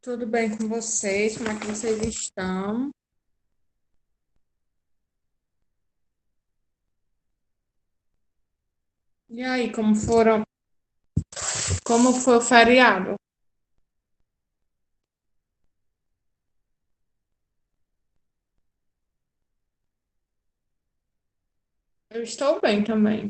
Tudo bem com vocês? Como é que vocês estão? E aí, como foi o feriado? Eu estou bem também.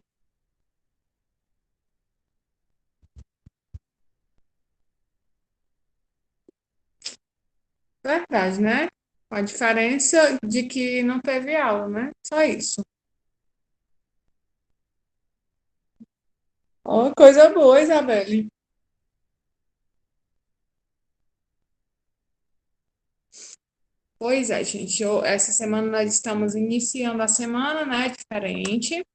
Verdade, né? A diferença de que não teve aula, né? Só isso. Ó, coisa boa, Isabelle. Pois é, gente. Essa semana nós estamos iniciando a semana, né? Diferente.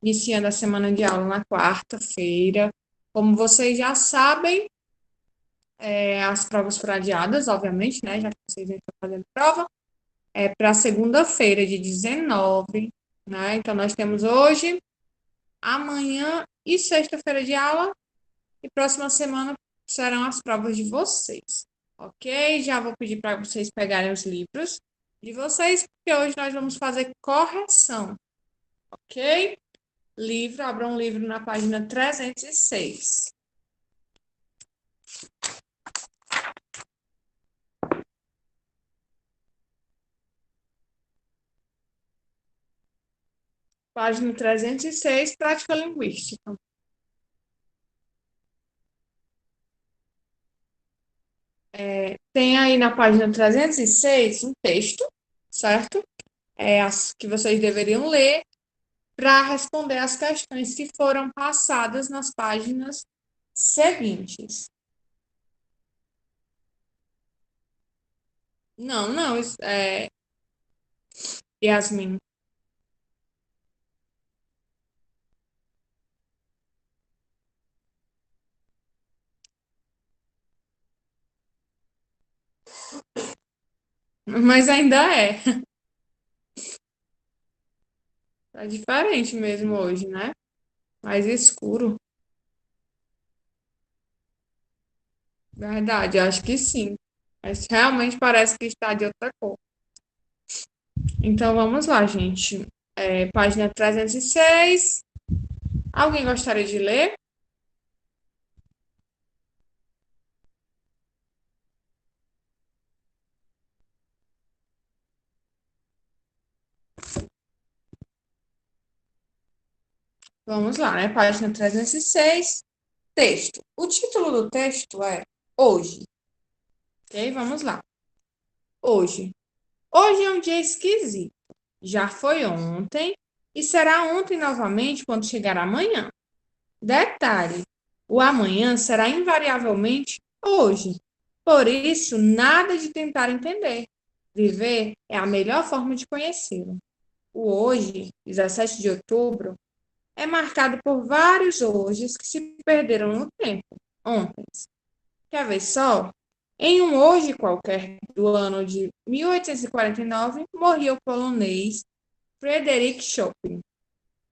Iniciando a semana de aula na quarta-feira. Como vocês já sabem, as provas foram adiadas, obviamente, né? Já que vocês estão fazendo prova. Para segunda-feira, de 19, né? Então, nós temos hoje, amanhã e sexta-feira de aula, e próxima semana serão as provas de vocês, ok? Já vou pedir para vocês pegarem os livros de vocês, porque hoje nós vamos fazer correção, ok? Abra um livro na página 306. Página 306, prática linguística. Tem aí na página 306 um texto, certo? As que vocês deveriam ler para responder as questões que foram passadas nas páginas seguintes. Não, não, Yasmin. Mas ainda é. Tá diferente mesmo hoje, né? Mais escuro. Verdade, acho que sim. Mas realmente parece que está de outra cor. Então vamos lá, gente. Página 306. Alguém gostaria de ler? Vamos lá, né? Página 306. Texto. O título do texto é Hoje. Ok? Vamos lá. Hoje. Hoje é um dia esquisito. Já foi ontem e será ontem novamente quando chegar amanhã. Detalhe: o amanhã será invariavelmente hoje. Por isso, nada de tentar entender. Viver é a melhor forma de conhecê-lo. O hoje, 17 de outubro, é marcado por vários hojes que se perderam no tempo, ontem. Quer ver só? Em um hoje qualquer do ano de 1849, morria o polonês Frédéric Chopin,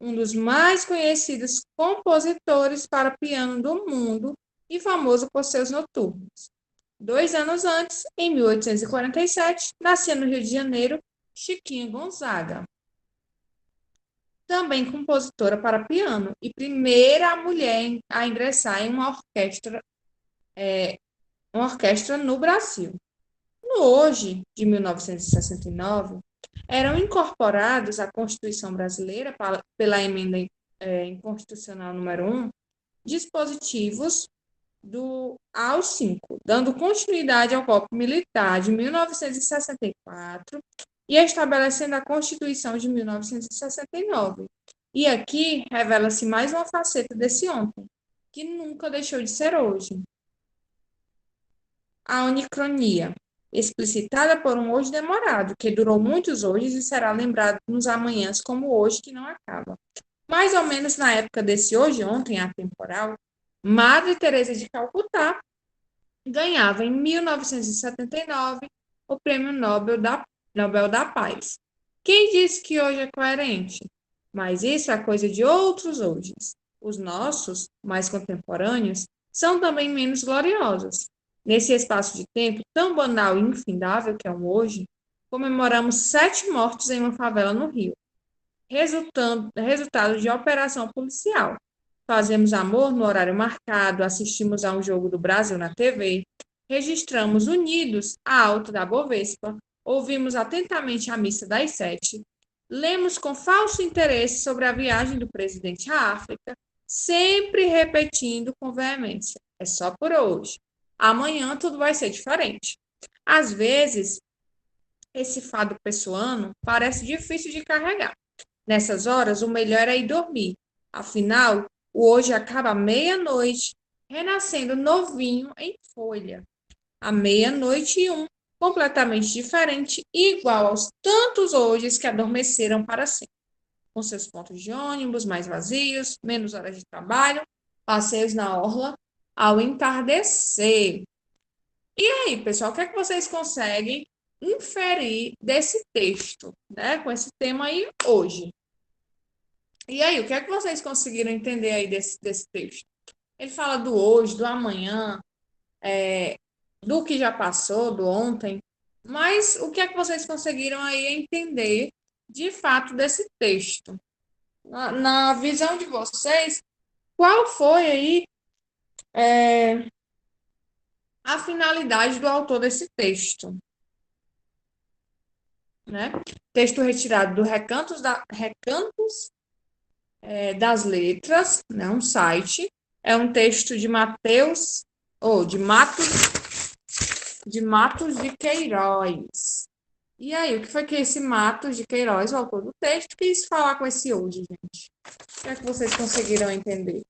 um dos mais conhecidos compositores para piano do mundo e famoso por seus noturnos. 2 anos antes, em 1847, nascia no Rio de Janeiro Chiquinha Gonzaga, também compositora para piano e primeira mulher a ingressar em uma orquestra no Brasil. No hoje de 1969, eram incorporados à Constituição Brasileira, pela emenda inconstitucional número 1, dispositivos do AI-5, dando continuidade ao golpe militar de 1964 e estabelecendo a Constituição de 1969. E aqui revela-se mais uma faceta desse ontem, que nunca deixou de ser hoje. A unicronia, explicitada por um hoje demorado, que durou muitos hoje e será lembrado nos amanhãs como hoje que não acaba. Mais ou menos na época desse hoje, ontem, atemporal, Madre Teresa de Calcutá ganhava em 1979 o Prêmio Nobel da Paz. Quem disse que hoje é coerente? Mas isso é coisa de outros hojes. Os nossos, mais contemporâneos, são também menos gloriosos. Nesse espaço de tempo tão banal e infindável que é o hoje, comemoramos 7 mortos em uma favela no Rio, resultado de operação policial. Fazemos amor no horário marcado, assistimos a um jogo do Brasil na TV, registramos unidos a alta da Bovespa, ouvimos atentamente a missa das 7, lemos com falso interesse sobre a viagem do presidente à África, sempre repetindo com veemência: é só por hoje. Amanhã tudo vai ser diferente. Às vezes, esse fado pessoano parece difícil de carregar. Nessas horas, o melhor é ir dormir. Afinal, o hoje acaba à meia-noite, renascendo novinho em folha. À meia-noite e um, completamente diferente e igual aos tantos hojes que adormeceram para sempre, com seus pontos de ônibus mais vazios, menos horas de trabalho, passeios na orla ao entardecer. E aí, pessoal, o que é que vocês conseguem inferir desse texto, né? Com esse tema aí hoje. E aí, o que é que vocês conseguiram entender aí desse texto? Ele fala do hoje, do amanhã, do que já passou, do ontem, mas o que é que vocês conseguiram aí entender de fato desse texto? Na visão de vocês, qual foi aí a finalidade do autor desse texto? Né? Texto retirado do Recantos das Letras, né? Um site. É um texto de Mateus, ou de Matos de Queiroz. E aí, o que foi que esse Matos de Queiroz, o autor do texto, quis falar com esse hoje, gente? O que é que vocês conseguiram entender?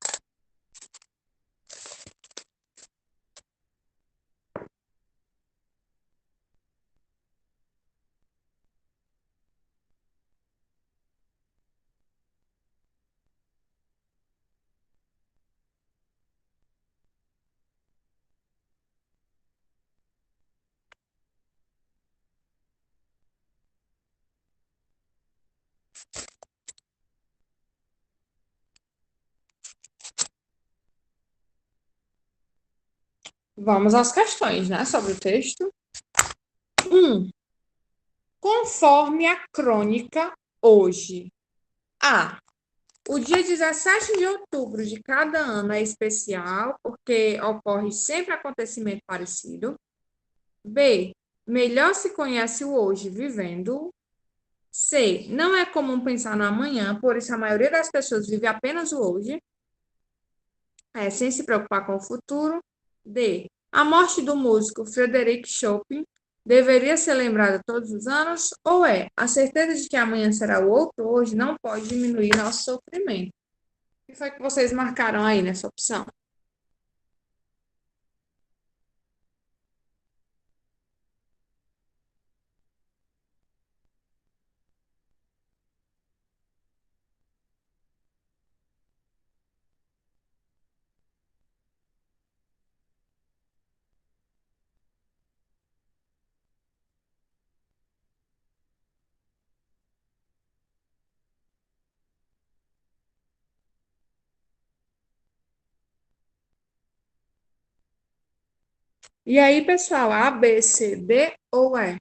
Vamos às questões, né, sobre o texto. 1. Conforme a crônica, hoje. A. O dia 17 de outubro de cada ano é especial, porque ocorre sempre acontecimento parecido. B. Melhor se conhece o hoje vivendo. C. Não é comum pensar no amanhã, por isso a maioria das pessoas vive apenas o hoje, sem se preocupar com o futuro. D. A morte do músico Frederic Chopin deveria ser lembrada todos os anos? Ou a certeza de que amanhã será o outro hoje não pode diminuir nosso sofrimento? O que foi que vocês marcaram aí nessa opção? E aí, pessoal, A, B, C, D ou E?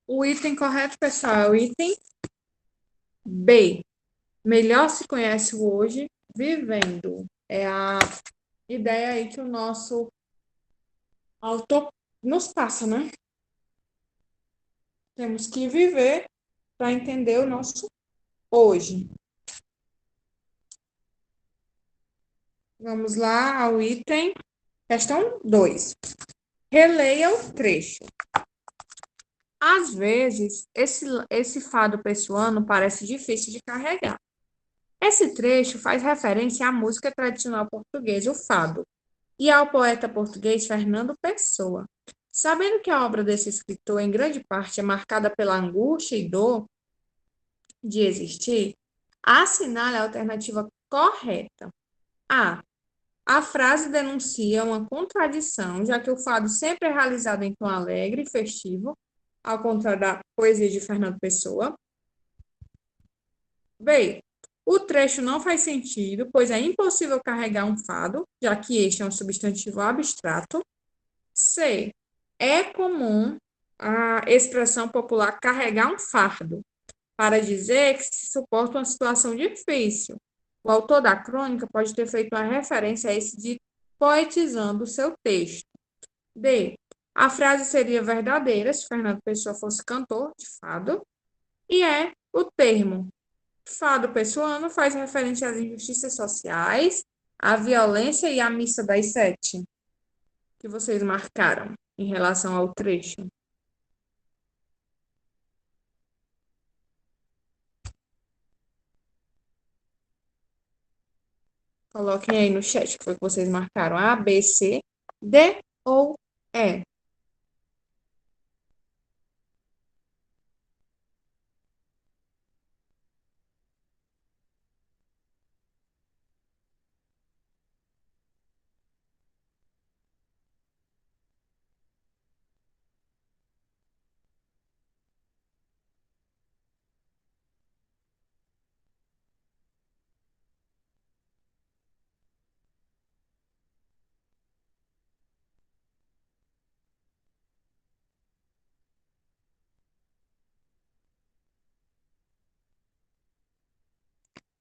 O item correto, pessoal, é o item B. Melhor se conhece o hoje vivendo. É a ideia aí que o nosso autor nos passa, né? Temos que viver para entender o nosso hoje. Vamos lá ao item, questão 2. Releia o trecho. Às vezes, esse fado pessoano parece difícil de carregar. Esse trecho faz referência à música tradicional portuguesa, o fado, e ao poeta português Fernando Pessoa. Sabendo que a obra desse escritor, em grande parte, é marcada pela angústia e dor de existir, assinale a alternativa correta. A. A frase denuncia uma contradição, já que o fado sempre é realizado em tom alegre e festivo, ao contrário da poesia de Fernando Pessoa. B. O trecho não faz sentido, pois é impossível carregar um fado, já que este é um substantivo abstrato. C. É comum a expressão popular carregar um fardo, para dizer que se suporta uma situação difícil. O autor da crônica pode ter feito uma referência a esse de poetizando o seu texto. D. A frase seria verdadeira se Fernando Pessoa fosse cantor de fado. E é o termo fado pessoano faz referência às injustiças sociais, à violência e à missa das sete, que vocês marcaram em relação ao trecho. Coloquem aí no chat que foi que vocês marcaram. A, B, C, D ou E.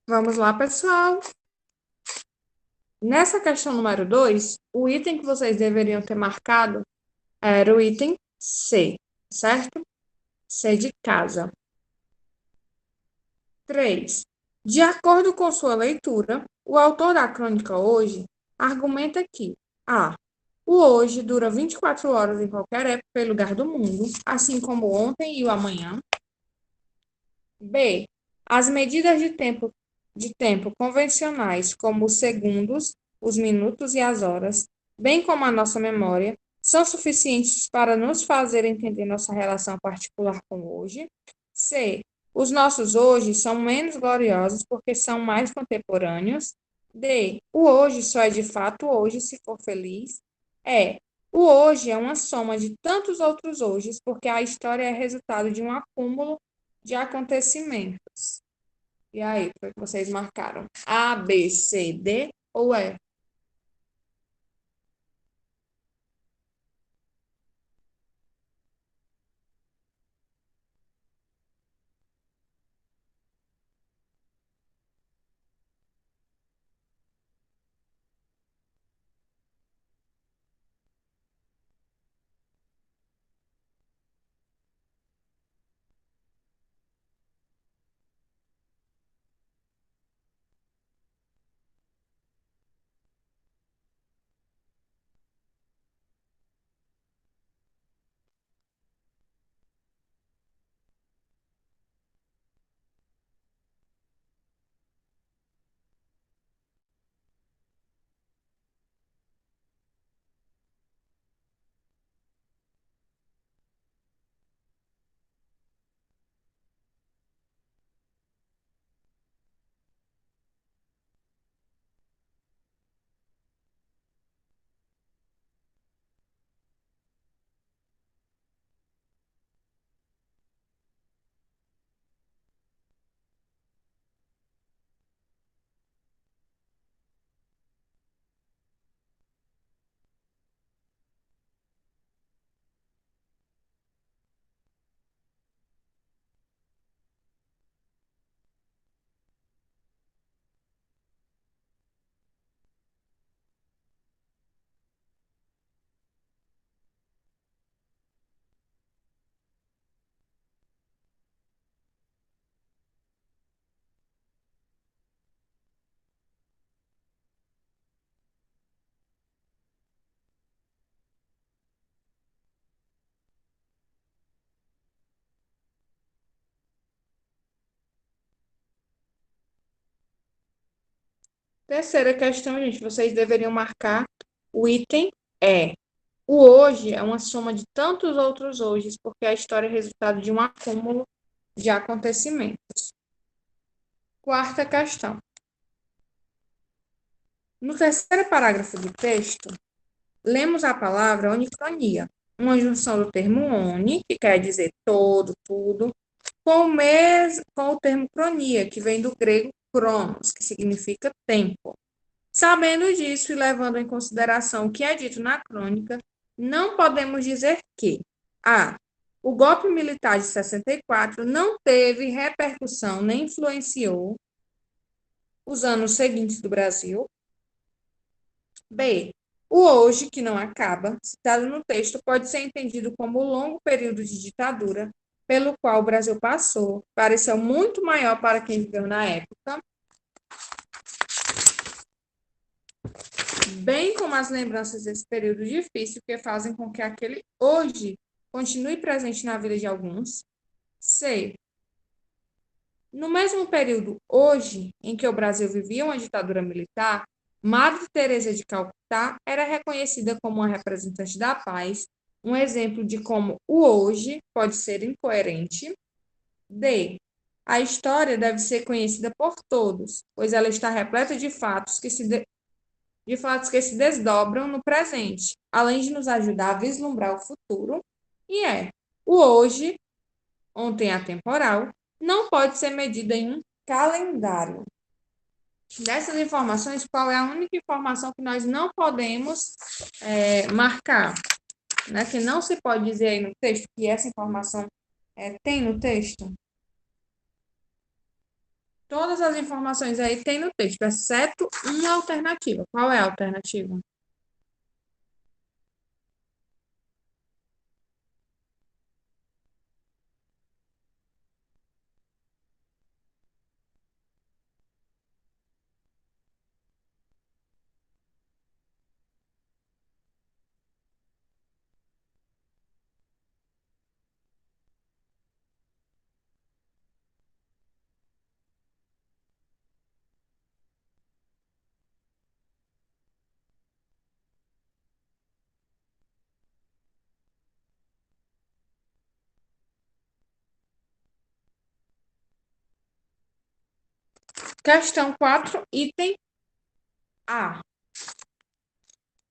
Vamos lá, pessoal. Nessa questão número 2, o item que vocês deveriam ter marcado era o item C, certo? C de casa. 3. De acordo com sua leitura, o autor da crônica hoje argumenta que A. O hoje dura 24 horas em qualquer época e lugar do mundo, assim como o ontem e o amanhã. B. As medidas de tempo convencionais, como os segundos, os minutos e as horas, bem como a nossa memória, são suficientes para nos fazer entender nossa relação particular com hoje. C. Os nossos hoje são menos gloriosos porque são mais contemporâneos. D. O hoje só é de fato hoje se for feliz. E. O hoje é uma soma de tantos outros hojes porque a história é resultado de um acúmulo de acontecimentos. E aí, foi que vocês marcaram? A, B, C, D ou E? Terceira questão, gente, vocês deveriam marcar o item é. O hoje é uma soma de tantos outros hojes, porque a história é resultado de um acúmulo de acontecimentos. Quarta questão. No terceiro parágrafo do texto, lemos a palavra onicronia, uma junção do termo oni, que quer dizer todo, tudo, com o termo cronia, que vem do grego cronos, que significa tempo. Sabendo disso e levando em consideração o que é dito na crônica, não podemos dizer que a. O golpe militar de 64 não teve repercussão nem influenciou os anos seguintes do Brasil. B. O hoje, que não acaba, citado no texto, pode ser entendido como o longo período de ditadura pelo qual o Brasil passou. Pareceu muito maior para quem viveu na época, bem como as lembranças desse período difícil que fazem com que aquele hoje continue presente na vida de alguns. C. No mesmo período, hoje, em que o Brasil vivia uma ditadura militar, Madre Teresa de Calcutá era reconhecida como uma representante da paz, um exemplo de como o hoje pode ser incoerente. D. A história deve ser conhecida por todos, pois ela está repleta de fatos que se desdobram no presente, além de nos ajudar a vislumbrar o futuro. E o hoje, ontem atemporal, não pode ser medida em um calendário. Dessas informações, qual é a única informação que nós não podemos marcar? Né? Que não se pode dizer aí no texto que essa informação tem no texto? Todas as informações aí tem no texto, exceto uma alternativa. Qual é a alternativa? Questão 4, item A.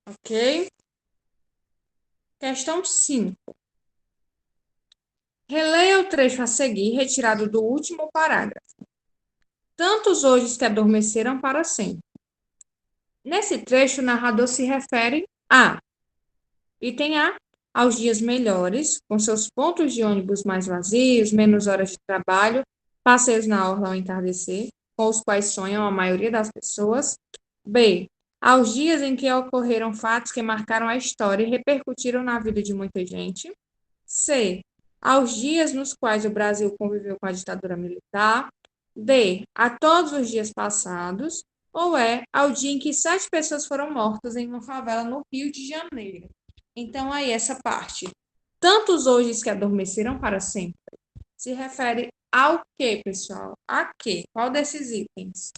Ok? Questão 5. Releia o trecho a seguir, retirado do último parágrafo. Tantos hoje que adormeceram para sempre. Nesse trecho, o narrador se refere a item A, aos dias melhores, com seus pontos de ônibus mais vazios, menos horas de trabalho, passeios na orla ao entardecer, com os quais sonham a maioria das pessoas. B, aos dias em que ocorreram fatos que marcaram a história e repercutiram na vida de muita gente. C, aos dias nos quais o Brasil conviveu com a ditadura militar. D, a todos os dias passados. Ou ao dia em que 7 pessoas foram mortas em uma favela no Rio de Janeiro. Então, aí, essa parte. Tantos hoje que adormeceram para sempre. Se refere ao quê, pessoal? A quê? Qual desses itens?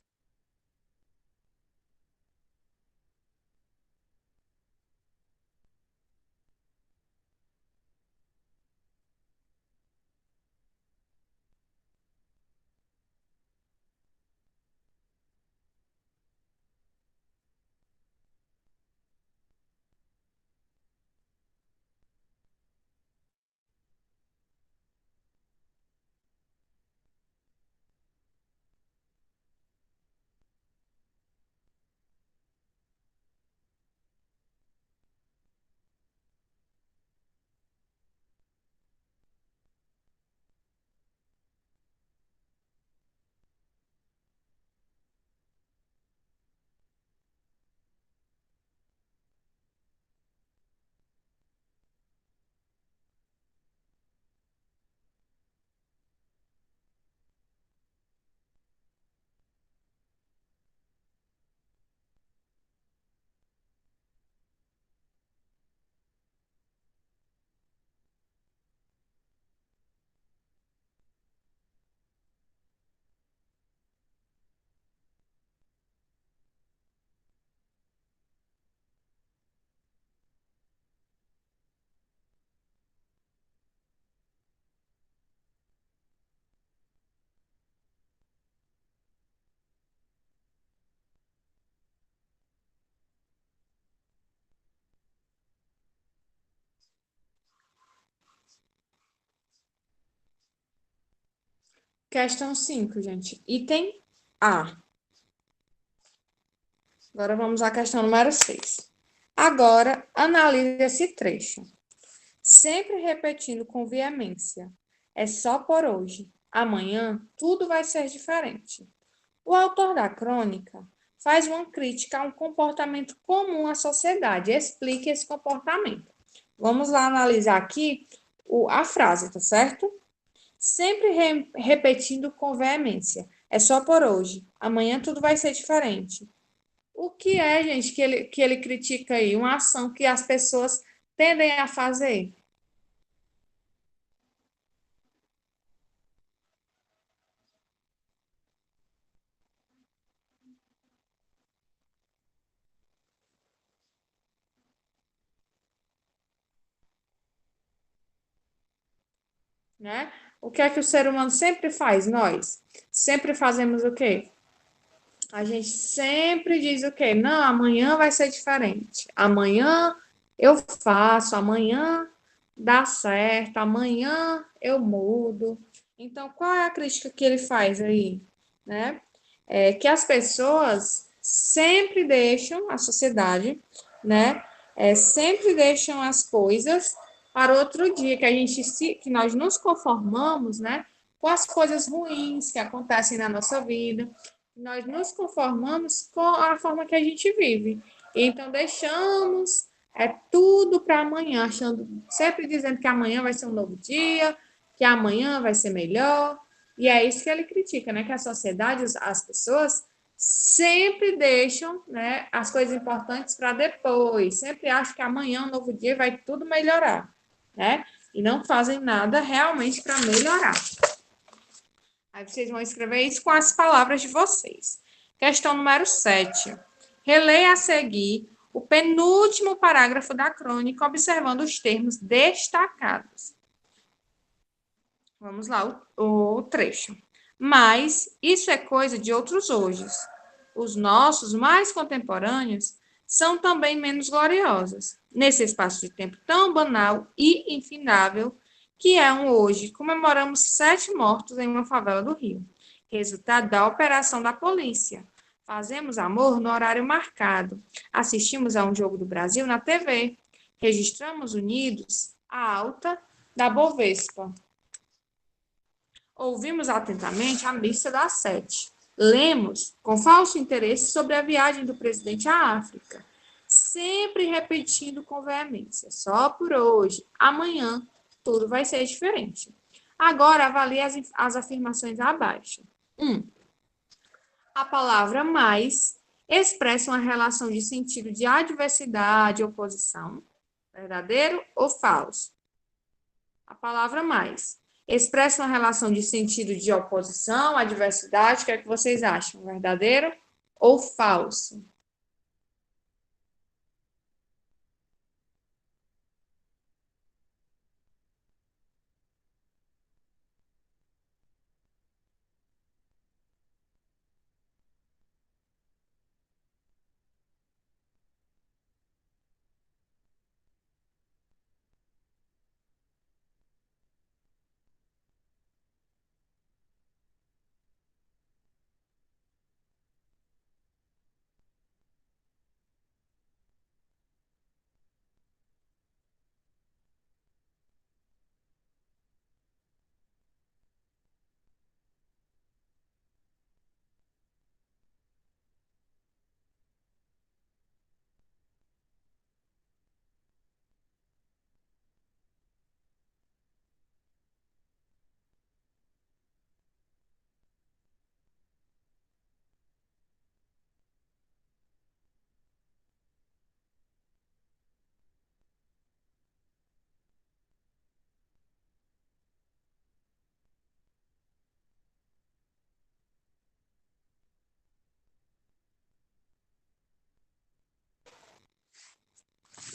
Questão 5, gente. Item A. Agora vamos à questão número 6. Agora, analise esse trecho. Sempre repetindo com veemência. É só por hoje. Amanhã tudo vai ser diferente. O autor da crônica faz uma crítica a um comportamento comum à sociedade. Explique esse comportamento. Vamos lá analisar aqui a frase, tá certo? Sempre repetindo com veemência. É só por hoje. Amanhã tudo vai ser diferente. O que é, gente, que ele critica aí? Uma ação que as pessoas tendem a fazer. Né? O que é que o ser humano sempre faz? Nós sempre fazemos o quê? A gente sempre diz o quê? Não, amanhã vai ser diferente. Amanhã eu faço, amanhã dá certo, amanhã eu mudo. Então, qual é a crítica que ele faz aí? Né? É que as pessoas sempre deixam a sociedade, né? Sempre deixam as coisas para outro dia, que nós nos conformamos, né? Com as coisas ruins que acontecem na nossa vida, nós nos conformamos com a forma que a gente vive. Então deixamos tudo para amanhã, achando, sempre dizendo que amanhã vai ser um novo dia, que amanhã vai ser melhor. E é isso que ele critica, né? Que a sociedade, as pessoas sempre deixam, né, as coisas importantes para depois, sempre acham que amanhã, um novo dia, vai tudo melhorar, né? E não fazem nada realmente para melhorar. Aí vocês vão escrever isso com as palavras de vocês. Questão número 7. Releia a seguir o penúltimo parágrafo da crônica, observando os termos destacados. Vamos lá, o trecho. Mas isso é coisa de outros hoje. Os nossos, mais contemporâneos, são também menos gloriosos. Nesse espaço de tempo tão banal e infindável, que é um hoje, comemoramos 7 mortos em uma favela do Rio, resultado da operação da polícia. Fazemos amor no horário marcado. Assistimos a um jogo do Brasil na TV. Registramos unidos a alta da Bovespa. Ouvimos atentamente a missa das 7. Lemos com falso interesse sobre a viagem do presidente à África, sempre repetindo com veemência: só por hoje, amanhã tudo vai ser diferente. Agora avalie as afirmações abaixo. 1. A palavra mais expressa uma relação de sentido de adversidade, oposição, verdadeiro ou falso? A palavra mais expressa uma relação de sentido de oposição, adversidade, o que é que vocês acham? Verdadeiro ou falso?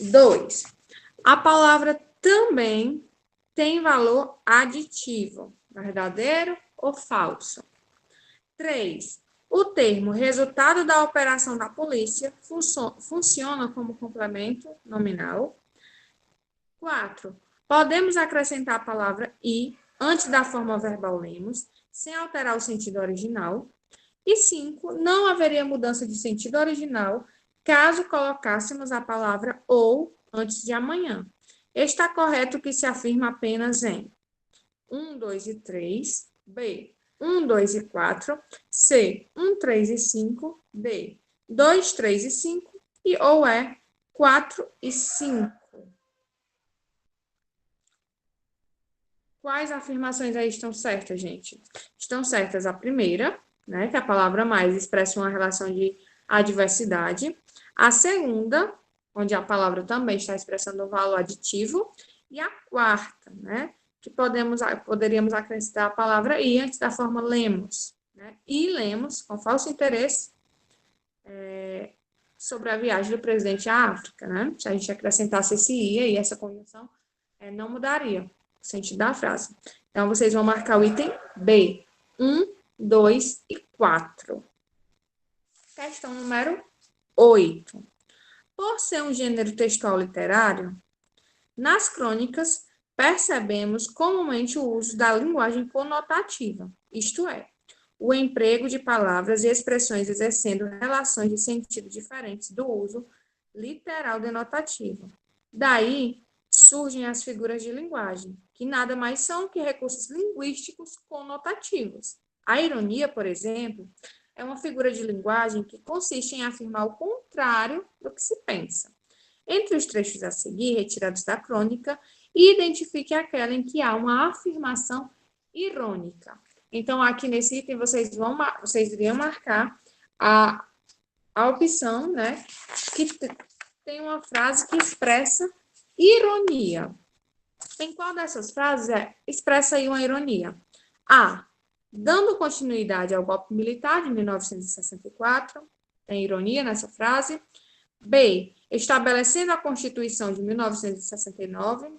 Dois. A palavra também tem valor aditivo, verdadeiro ou falso? 3. O termo resultado da operação da polícia funciona como complemento nominal. 4. Podemos acrescentar a palavra e antes da forma verbal lemos. sem alterar o sentido original. E 5, não haveria mudança de sentido original caso colocássemos a palavra ou antes de amanhã. Está correto que se afirma apenas em 1, 2 e 3, B, 1, 2 e 4, C, 1, 3 e 5, D, 2, 3 e 5, e ou é 4 e 5. Quais afirmações aí estão certas, gente? Estão certas a primeira, né, que a palavra mais expressa uma relação de adversidade. A segunda, onde a palavra também está expressando um valor aditivo. E a quarta, né, que poderíamos acrescentar a palavra e antes da forma lemos. Né? E lemos, com falso interesse, sobre a viagem do presidente à África. Né? Se a gente acrescentasse esse i aí, essa conjunção não mudaria o sentido da frase. Então, vocês vão marcar o item B. 1, 2 e 4. Questão número 8. Por ser um gênero textual literário, nas crônicas percebemos comumente o uso da linguagem conotativa, isto é, o emprego de palavras e expressões exercendo relações de sentido diferentes do uso literal denotativo. Daí surgem as figuras de linguagem, que nada mais são que recursos linguísticos conotativos. A ironia, por exemplo, é uma figura de linguagem que consiste em afirmar o contrário do que se pensa. Entre os trechos a seguir, retirados da crônica, identifique aquela em que há uma afirmação irônica. Então, aqui nesse item, vocês iriam marcar a opção, né, que tem uma frase que expressa ironia. Em qual dessas frases expressa aí uma ironia? A. Dando continuidade ao golpe militar de 1964, tem ironia nessa frase. B. Estabelecendo a Constituição de 1969.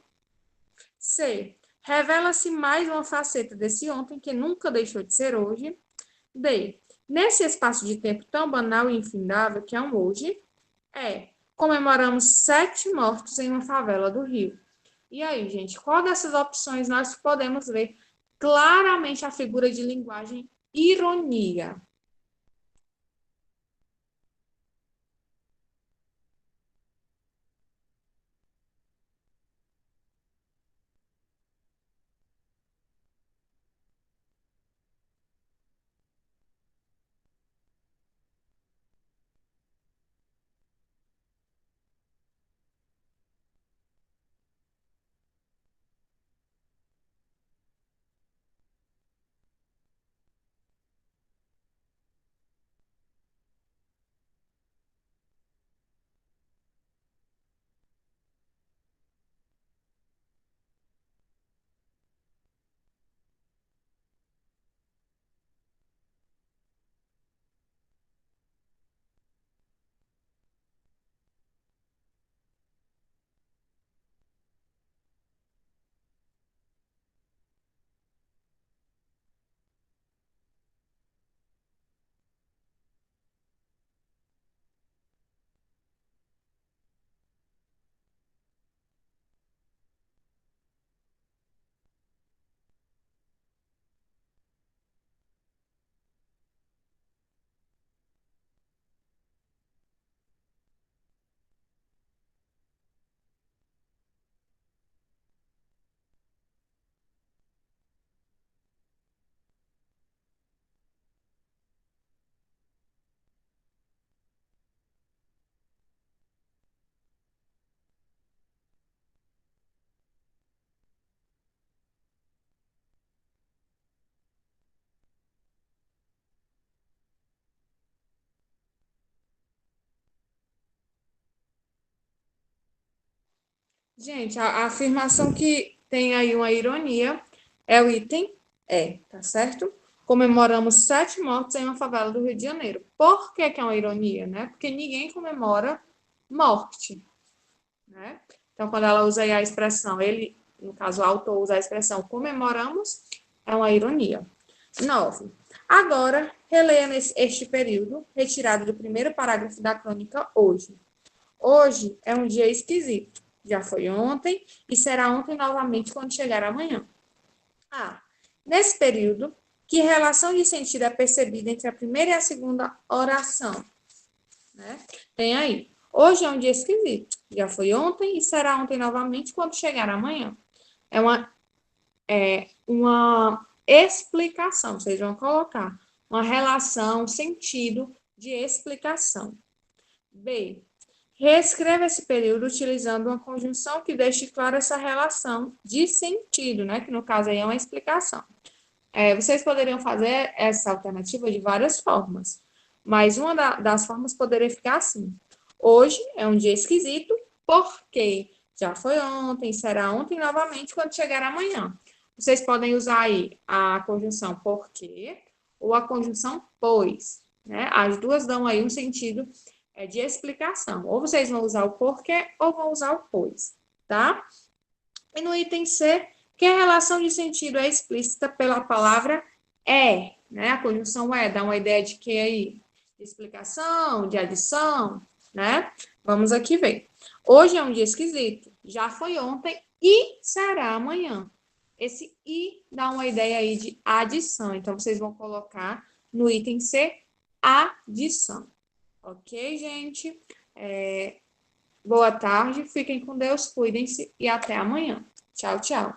C. Revela-se mais uma faceta desse ontem que nunca deixou de ser hoje. D. Nesse espaço de tempo tão banal e infindável que é um hoje. E. Comemoramos 7 mortos em uma favela do Rio. E aí, gente, qual dessas opções nós podemos ver claramente a figura de linguagem ironia? Gente, a afirmação que tem aí uma ironia é o item E, tá certo? Comemoramos 7 mortos em uma favela do Rio de Janeiro. Por que que é uma ironia, né? Porque ninguém comemora morte, né? Então, quando ela usa aí a expressão, ele, no caso, o autor usa a expressão comemoramos, é uma ironia. 9. Agora, releia este período, retirado do primeiro parágrafo da crônica hoje. Hoje é um dia esquisito. Já foi ontem e será ontem novamente quando chegar amanhã. Nesse período, Que relação de sentido é percebida entre a primeira e a segunda oração? Né? Tem aí. Hoje é um dia esquisito. Já foi ontem e será ontem novamente quando chegar amanhã. É uma explicação. Vocês vão colocar uma relação, sentido de explicação. B. Reescreva esse período utilizando uma conjunção que deixe clara essa relação de sentido, né? Que no caso aí é uma explicação. Vocês poderiam fazer essa alternativa de várias formas, mas uma das formas poderia ficar assim. Hoje é um dia esquisito, porque já foi ontem, será ontem novamente quando chegar amanhã. Vocês podem usar aí a conjunção porque ou a conjunção pois, né? As duas dão aí um sentido de explicação. Ou vocês vão usar o porquê ou vão usar o pois, tá? E no item C, que a relação de sentido é explícita pela palavra é, né? A conjunção é dá uma ideia de que aí? De explicação, de adição, né? Vamos aqui ver. Hoje é um dia esquisito, já foi ontem e será amanhã. Esse i dá uma ideia aí de adição, então vocês vão colocar no item C, adição. Ok, gente? Boa tarde, fiquem com Deus, cuidem-se e até amanhã. Tchau, tchau.